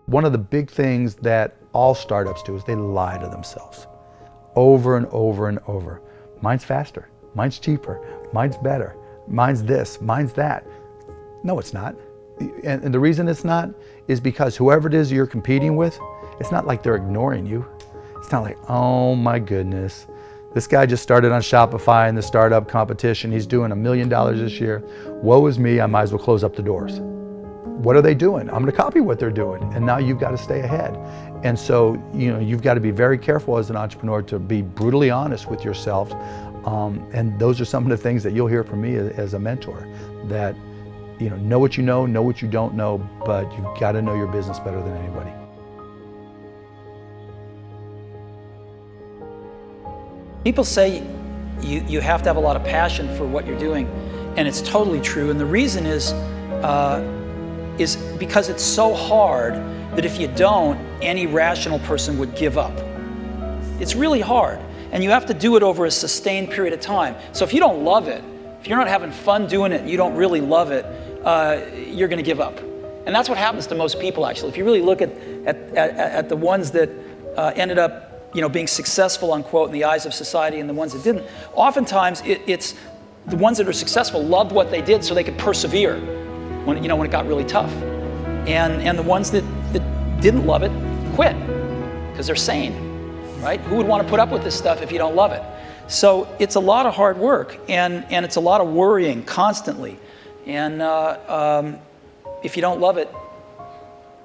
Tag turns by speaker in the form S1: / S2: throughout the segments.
S1: One of the big things that all startups do is they lie to themselves over and over and over. Mine's faster, mine's cheaper, mine's better, mine's this, mine's that. No, it's not. And the reason it's not is because whoever it is you're competing with, it's not like they're ignoring you. It's not like, oh my goodness, this guy just started on Shopify in the startup competition. He's doing $1 million this year. Woe is me, I might as well close up the doors. What are they doing? I'm gonna copy what they're doing. And now you've got to stay ahead. And so, you've got to be very careful as an entrepreneur to be brutally honest with yourself. And those are some of the things that you'll hear from me as a mentor, that know what you know what you don't know, but you've got to know your business better than anybody.
S2: People say you have to have a lot of passion for what you're doing, and it's totally true. And the reason is because it's so hard that if you don't, any rational person would give up. It's really hard, and you have to do it over a sustained period of time. So if you don't love it, if you're not having fun doing it, you don't really love it, you're going to give up. And that's what happens to most people, actually. If you really look at the ones that ended up being successful, unquote, in the eyes of society, and the ones that didn't, oftentimes it's the ones that are successful loved what they did so they could persevere when it got really tough. And the ones that didn't love it quit because they're sane, right? Who would want to put up with this stuff if you don't love it? So it's a lot of hard work, and it's a lot of worrying constantly. And if you don't love it,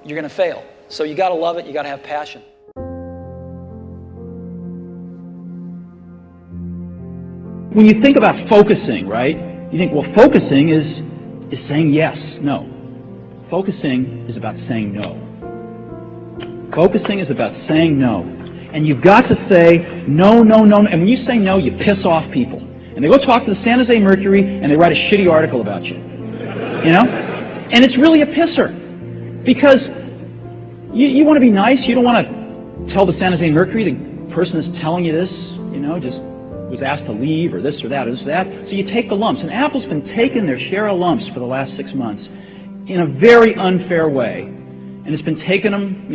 S2: you're going to fail. So you got to love it, you got to have passion.
S3: When you think about focusing, right, you think, well, focusing is saying yes. No. Focusing is about saying no. Focusing is about saying no. And you've got to say no, no, no. And when you say no, you piss off people. And they go talk to the San Jose Mercury and they write a shitty article about you. And it's really a pisser. Because you want to be nice. You don't want to tell the San Jose Mercury, the person that's telling you this, just was asked to leave or this or that or this or that. So you take the lumps. And Apple's been taking their share of lumps for the last 6 months in a very unfair way. And it's been taking them,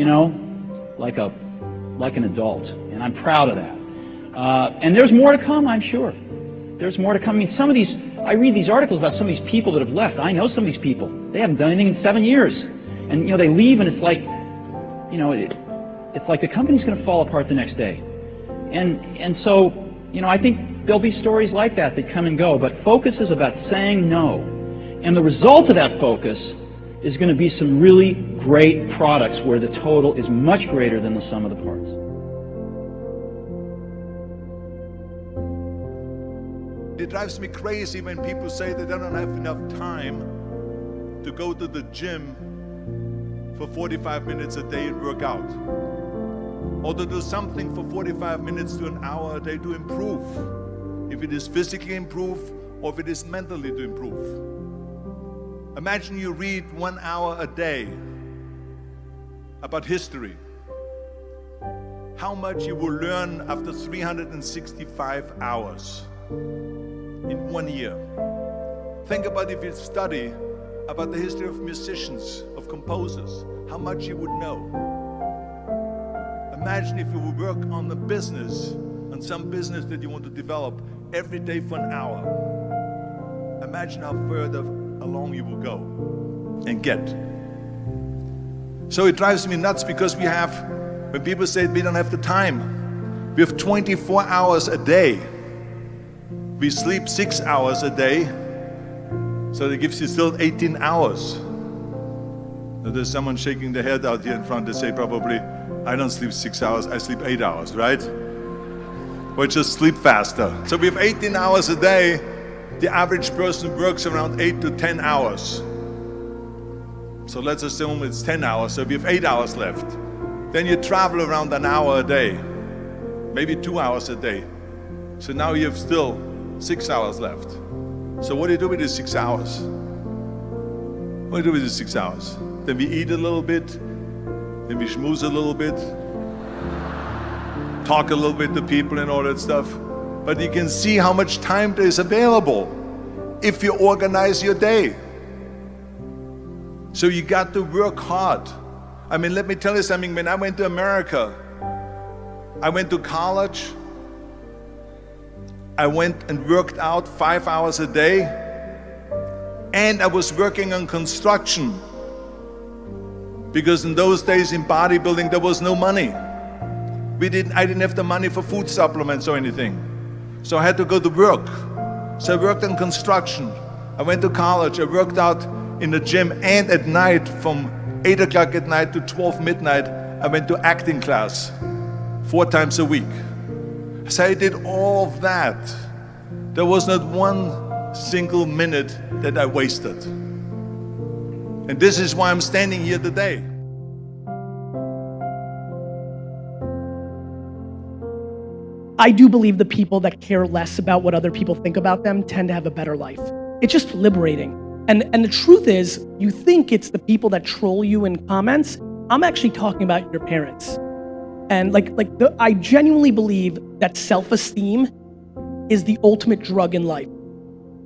S3: like an adult. And I'm proud of that. And there's more to come, I'm sure. There's more to come. I mean, I read these articles about some of these people that have left. I know some of these people. They haven't done anything in 7 years. And, they leave and it's like, it's like the company's going to fall apart the next day. And so, I think there'll be stories like that come and go. But focus is about saying no. And the result of that focus is going to be some really great products where the total is much greater than the sum of the parts.
S4: It drives me crazy when people say they don't have enough time to go to the gym for 45 minutes a day and work out, or to do something for 45 minutes to an hour a day to improve, if it is physically improve or if it is mentally to improve. Imagine you read 1 hour a day about history. How much you will learn after 365 hours in 1 year. Think about if you study about the history of musicians, of composers, how much you would know. Imagine if you would work on the business, on some business that you want to develop every day for an hour. Imagine how further along you will go and get. So it drives me nuts because when people say we don't have the time, we have 24 hours a day. We sleep 6 hours a day, so that gives you still 18 hours. Now there's someone shaking their head out here in front. They say probably, I don't sleep 6 hours, I sleep 8 hours, right? Or just sleep faster. So we have 18 hours a day. The average person works around 8 to 10 hours. So let's assume it's 10 hours, so we have 8 hours left. Then you travel around an hour a day, maybe 2 hours a day. So now you have still 6 hours left. So what do you do with these 6 hours? What do you do with these 6 hours? Then we eat a little bit, then we schmooze a little bit, talk a little bit to people and all that stuff. But you can see how much time there is available if you organize your day. So you got to work hard I mean, let me tell you something. When I went to America, I went to college. I went and worked out 5 hours a day. And I was working on construction. Because in those days in bodybuilding, there was no money. I didn't have the money for food supplements or anything. So I had to go to work. So I worked on construction. I went to college. I worked out in the gym, and at night from 8 o'clock at night to 12 midnight, I went to acting class 4 times a week. So I did all of that. There was not one single minute that I wasted. And this is why I'm standing here today.
S5: I do believe the people that care less about what other people think about them tend to have a better life. It's just liberating. And the truth is, you think it's the people that troll you in comments. I'm actually talking about your parents. And I genuinely believe that self-esteem is the ultimate drug in life.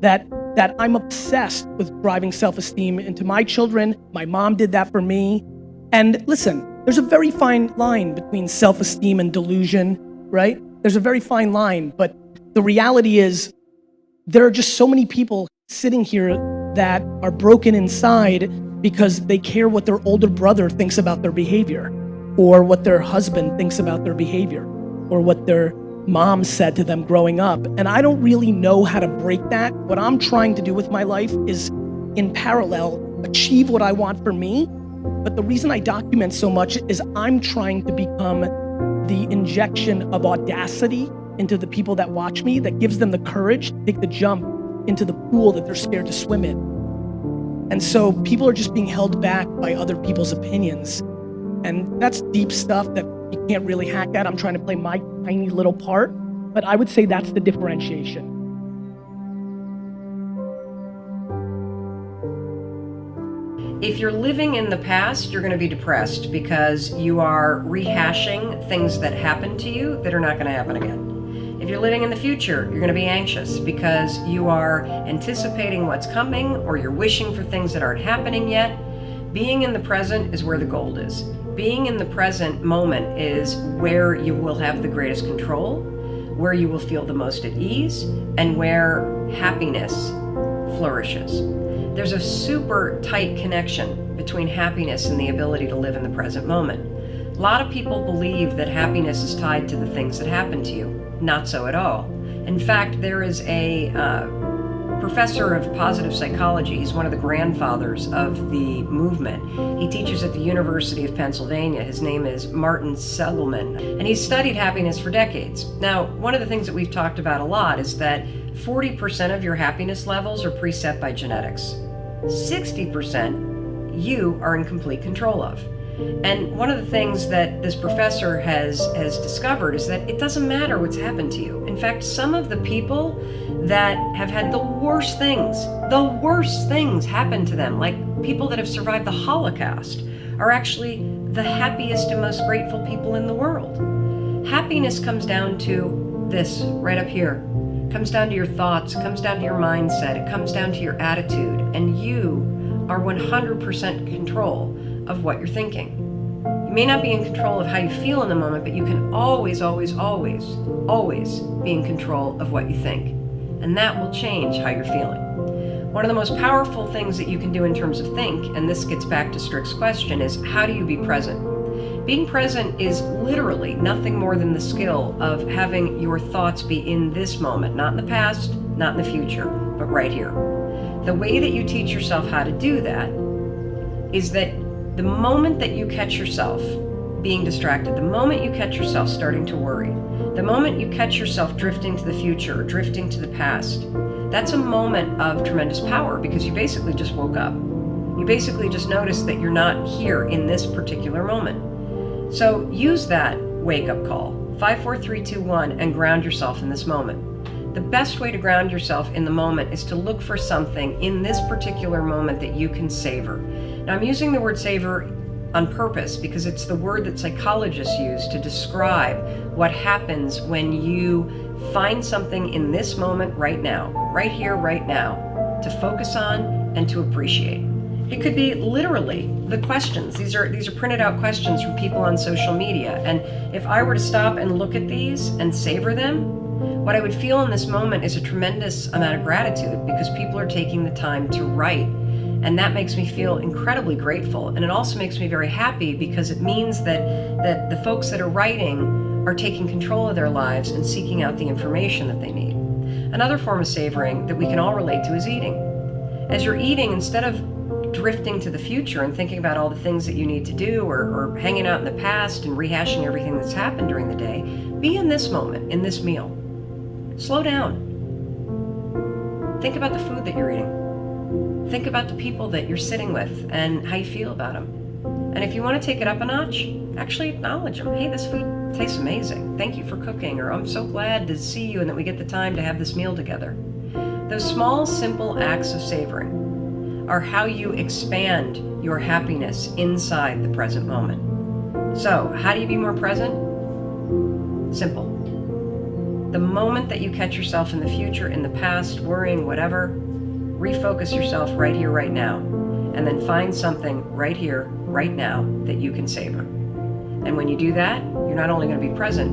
S5: That I'm obsessed with driving self-esteem into my children. My mom did that for me. And listen, there's a very fine line between self-esteem and delusion, right? There's a very fine line, but the reality is there are just so many people sitting here that are broken inside because they care what their older brother thinks about their behavior, or what their husband thinks about their behavior, or what their mom said to them growing up. And I don't really know how to break that. What I'm trying to do with my life is, in parallel, achieve what I want for me. But the reason I document so much is I'm trying to become the injection of audacity into the people that watch me, that gives them the courage to take the jump into the pool that they're scared to swim in. And so people are just being held back by other people's opinions. And that's deep stuff that you can't really hack at. I'm trying to play my tiny little part, but I would say that's the differentiation.
S6: If you're living in the past, you're going to be depressed because you are rehashing things that happened to you that are not going to happen again. If you're living in the future, you're going to be anxious because you are anticipating what's coming, or you're wishing for things that aren't happening yet. Being in the present is where the gold is. Being in the present moment is where you will have the greatest control, where you will feel the most at ease, and where happiness flourishes. There's a super tight connection between happiness and the ability to live in the present moment. A lot of people believe that happiness is tied to the things that happen to you. Not so at all. In fact, there is a professor of positive psychology. He's one of the grandfathers of the movement. He teaches at the University of Pennsylvania. His name is Martin Seligman, and he's studied happiness for decades. Now, one of the things that we've talked about a lot is that 40% of your happiness levels are preset by genetics. 60% you are in complete control of. And one of the things that this professor has discovered is that it doesn't matter what's happened to you. In fact, some of the people that have had the worst things happen to them, like people that have survived the Holocaust, are actually the happiest and most grateful people in the world. Happiness comes down to this right up here. It comes down to your thoughts, it comes down to your mindset, it comes down to your attitude, and you are 100% control of what you're thinking. You may not be in control of how you feel in the moment, but you can always, always, always, always be in control of what you think. And that will change how you're feeling. One of the most powerful things that you can do in terms of think, and this gets back to Strick's question, is how do you be present? Being present is literally nothing more than the skill of having your thoughts be in this moment, not in the past, not in the future, but right here. The way that you teach yourself how to do that is that the moment that you catch yourself being distracted, the moment you catch yourself starting to worry, the moment you catch yourself drifting to the future or drifting to the past, that's a moment of tremendous power, because you basically just woke up. You basically just noticed that you're not here in this particular moment. So use that wake-up call, 5, 4, 3, 2, 1, and ground yourself in this moment. The best way to ground yourself in the moment is to look for something in this particular moment that you can savor. Now, I'm using the word savor on purpose because it's the word that psychologists use to describe what happens when you find something in this moment right now, right here, right now, to focus on and to appreciate. It could be literally the questions. These are printed out questions from people on social media. And if I were to stop and look at these and savor them, what I would feel in this moment is a tremendous amount of gratitude because people are taking the time to write. And that makes me feel incredibly grateful. And it also makes me very happy because it means that the folks that are writing are taking control of their lives and seeking out the information that they need. Another form of savoring that we can all relate to is eating. As you're eating, instead of drifting to the future and thinking about all the things that you need to do or hanging out in the past and rehashing everything that's happened during the day, be in this moment, in this meal. Slow down. Think about the food that you're eating. Think about the people that you're sitting with and how you feel about them. And if you want to take it up a notch, actually acknowledge them. Hey, this food tastes amazing. Thank you for cooking. Or I'm so glad to see you and that we get the time to have this meal together. Those small, simple acts of savoring are how you expand your happiness inside the present moment. So, how do you be more present? Simple. The moment that you catch yourself in the future, in the past, worrying, whatever, refocus yourself right here, right now, and then find something right here, right now that you can savor. And when you do that, you're not only going to be present,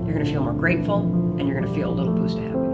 S6: you're going to feel more grateful, and you're going to feel a little boost of happiness.